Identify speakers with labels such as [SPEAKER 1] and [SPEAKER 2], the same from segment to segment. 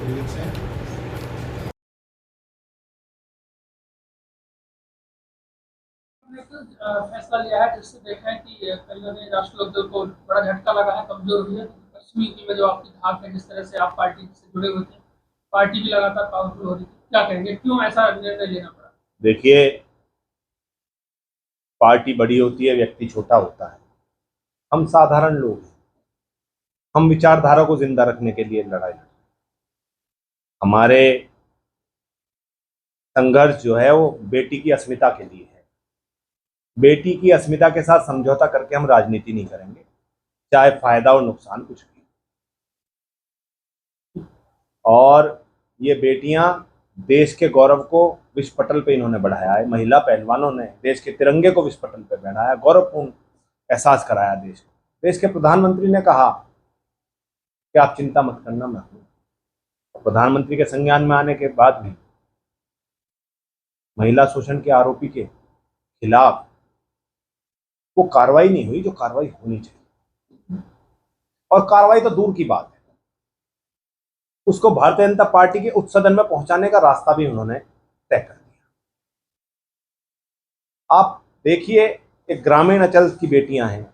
[SPEAKER 1] फैसला लिया है जिससे देखें कि कईयों ने राष्ट्रीय लोकदल को बड़ा झटका लगा है, कमजोर हुई है। पश्चिमी की में जो आपकी धाक है, जिस तरह से आप पार्टी से जुड़े हुए थे, पार्टी भी लगातार पावरफुल हो रही थी, क्या कहेंगे, क्यों ऐसा निर्णय लेना पड़ा?
[SPEAKER 2] देखिए, पार्टी बड़ी होती है, व्यक्ति छोटा होता है। हम साधारण लोग हैं। हम विचारधारा को जिंदा रखने के लिए लड़ाई लड़ रहे हैं। हमारे संघर्ष जो है वो बेटी की अस्मिता के लिए है। बेटी की अस्मिता के साथ समझौता करके हम राजनीति नहीं करेंगे, चाहे फायदा और नुकसान कुछ भी। और ये बेटियां देश के गौरव को विश्व पटल पे इन्होंने बढ़ाया है। महिला पहलवानों ने देश के तिरंगे को विश्व पटल पे बढ़ाया, गौरवपूर्ण एहसास कराया देश को। देश के प्रधानमंत्री ने कहा कि आप चिंता मत करना, मैं हूं। प्रधानमंत्री के संज्ञान में आने के बाद भी महिला शोषण के आरोपी के खिलाफ वो कार्रवाई नहीं हुई जो कार्रवाई होनी चाहिए। और कार्रवाई तो दूर की बात है, उसको भारतीय जनता पार्टी के उच्च सदन में पहुंचाने का रास्ता भी उन्होंने तय कर दिया। आप देखिए, एक ग्रामीण अंचल की बेटियां हैं,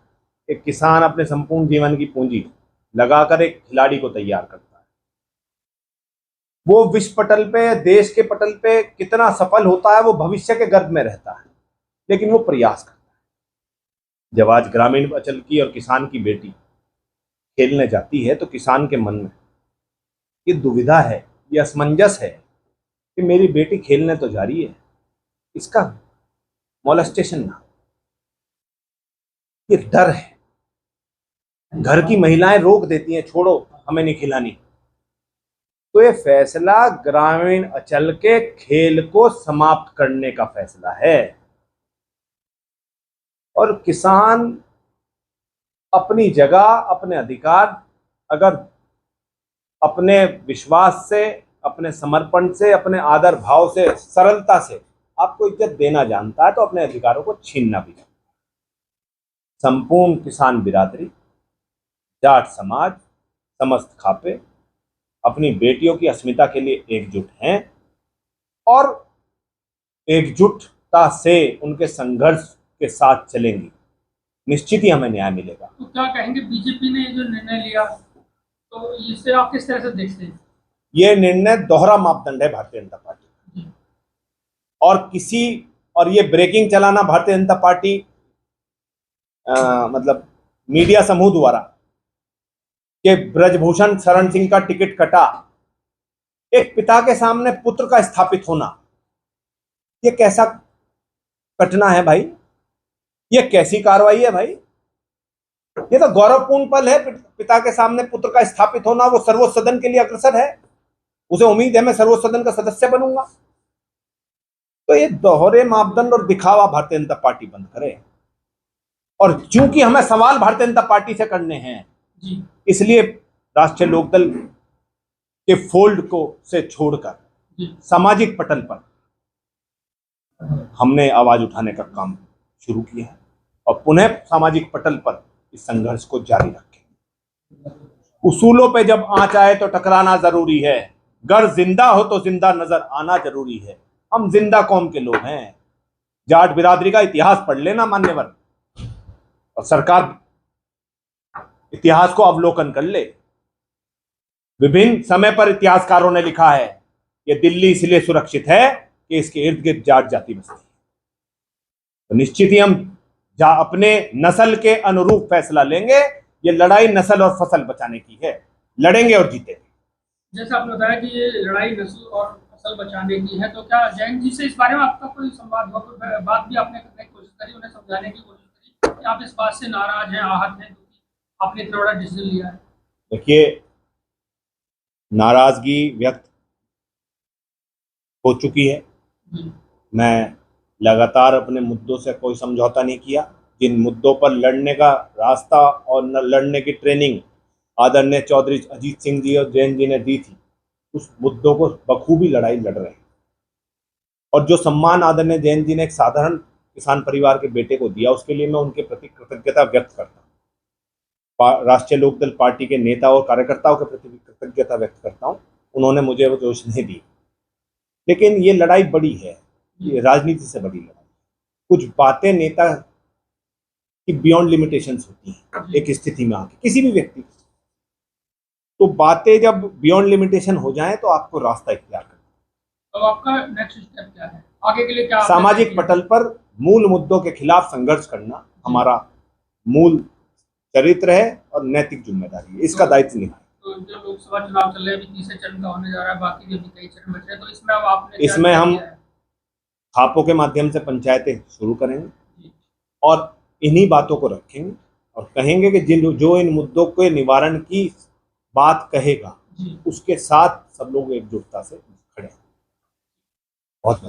[SPEAKER 2] एक किसान अपने संपूर्ण जीवन की पूंजी लगाकर एक खिलाड़ी को तैयार करता है। वो विश्व पटल पे, देश के पटल पे कितना सफल होता है वो भविष्य के गर्भ में रहता है, लेकिन वो प्रयास करता है। जब आज ग्रामीण अंचल की और किसान की बेटी खेलने जाती है तो किसान के मन में ये दुविधा है, ये असमंजस है कि मेरी बेटी खेलने तो जा रही है, इसका मोलेस्टेशन ना, ये डर है। घर की महिलाएं रोक देती हैं, छोड़ो हमें नहीं खिलानी। तो ये फैसला ग्रामीण अंचल के खेल को समाप्त करने का फैसला है। और किसान अपनी जगह, अपने अधिकार, अगर अपने विश्वास से, अपने समर्पण से, अपने आदर भाव से, सरलता से आपको इज्जत देना जानता है तो अपने अधिकारों को छीनना भी जानता है। संपूर्ण किसान बिरादरी, जाट समाज, समस्त खापे अपनी बेटियों की अस्मिता के लिए एकजुट हैं और एकजुटता से उनके संघर्ष के साथ चलेंगी। निश्चित ही हमें न्याय मिलेगा।
[SPEAKER 1] तो क्या कहेंगे, बीजेपी ने जो निर्णय लिया तो इससे आप किस तरह से देखते हैं?
[SPEAKER 2] ये निर्णय दोहरा मापदंड है भारतीय जनता पार्टी और ये ब्रेकिंग चलाना भारतीय जनता पार्टी मतलब मीडिया समूह द्वारा कि ब्रजभूषण शरण सिंह का टिकट कटा, एक पिता के सामने पुत्र का स्थापित होना, ये कैसा कटना है भाई? ये कैसी कार्रवाई है भाई? ये तो गौरवपूर्ण पल है, पिता के सामने पुत्र का स्थापित होना। वो सर्वोच्च सदन के लिए अग्रसर है, उसे उम्मीद है मैं सर्वोच्च सदन का सदस्य बनूंगा। तो ये दोहरे मापदंड और दिखावा भारतीय जनता पार्टी बंद करे। और चूंकि हमें सवाल भारतीय जनता पार्टी से करने हैं, इसलिए राष्ट्रीय लोकदल के फोल्ड को से छोड़कर सामाजिक पटल पर हमने आवाज उठाने का काम शुरू किया है और पुनः सामाजिक पटल पर इस संघर्ष को जारी रखें। उसूलों पे जब आंच आए तो टकराना जरूरी है, गर जिंदा हो तो जिंदा नजर आना जरूरी है। हम जिंदा कौम के लोग हैं। जाट बिरादरी का इतिहास पढ़ लेना मान्यवर, और सरकार इतिहास को अवलोकन कर ले। विभिन्न समय पर इतिहासकारों ने लिखा है कि दिल्ली इसलिए सुरक्षित है कि इसके इर्द गिर्द जाट जाति बसती है। तो निश्चित ही हम अपने नस्ल के अनुरूप फैसला लेंगे। ये लड़ाई नस्ल और फसल बचाने की है, लड़ेंगे और जीतेंगे।
[SPEAKER 1] जैसे आपने बताया कि ये लड़ाई नस्ल और फसल बचाने की है, तो क्या जैन जी से इस बारे में आपका कोई संवाद हुआ, कोई बात भी आपने करने की कोशिश करी, उन्हें समझाने की कोशिश करी कि आप इस बात से नाराज हैं, आहत हैं, क्योंकि आपने इतना बड़ा डिसीजन लिया है?
[SPEAKER 2] देखिए, नाराजगी व्यक्त हो चुकी है। मैं लगातार अपने मुद्दों से कोई समझौता नहीं किया। जिन मुद्दों पर लड़ने का रास्ता और लड़ने की ट्रेनिंग आदरणीय चौधरी अजीत सिंह जी और जैन जी ने दी थी, उस मुद्दों को बखूबी लड़ाई लड़ रहे हैं। और जो सम्मान आदरणीय जैन जी ने एक साधारण किसान परिवार के बेटे को दिया, उसके लिए मैं उनके प्रति कृतज्ञता व्यक्त करता हूँ। राष्ट्रीय लोकदल पार्टी के नेता और कार्यकर्ताओं के प्रति भी कृतज्ञता व्यक्त करता हूँ। उन्होंने मुझे वो जोश नहीं दी। लेकिन ये लड़ाई बड़ी है, ये राजनीति से बड़ी लड़ाई। कुछ बातें नेता की बियॉन्ड लिमिटेशंस होती हैं एक स्थिति में आके, किसी भी व्यक्ति की। तो बातें जब बियॉन्ड लिमिटेशन हो जाएं तो आपको रास्ता इख्तियार करना।
[SPEAKER 1] तो आपका नेक्स्ट स्टेप क्या है आगे के लिए? क्या
[SPEAKER 2] सामाजिक पटल पर मूल मुद्दों के खिलाफ संघर्ष करना हमारा मूल चरित्र है और नैतिक जिम्मेदारी है, इसका दायित्व निभाएं।
[SPEAKER 1] तो जो लोकसभा चुनाव चल रहे हैं, अभी तीसरे चरण का होने जा रहा है, बाकी भी अभी कई चरण बच रहे हैं, तो इसमें अब आपने
[SPEAKER 2] इसमें हम खापों के माध्यम से पंचायतें शुरू करेंगे और इन्हीं बातों को रखेंगे और कहेंगे कि जो इन मुद्दों के निवारण की बात कहेगा उसके साथ सब लोग एकजुटता से खड़े हैं। बहुत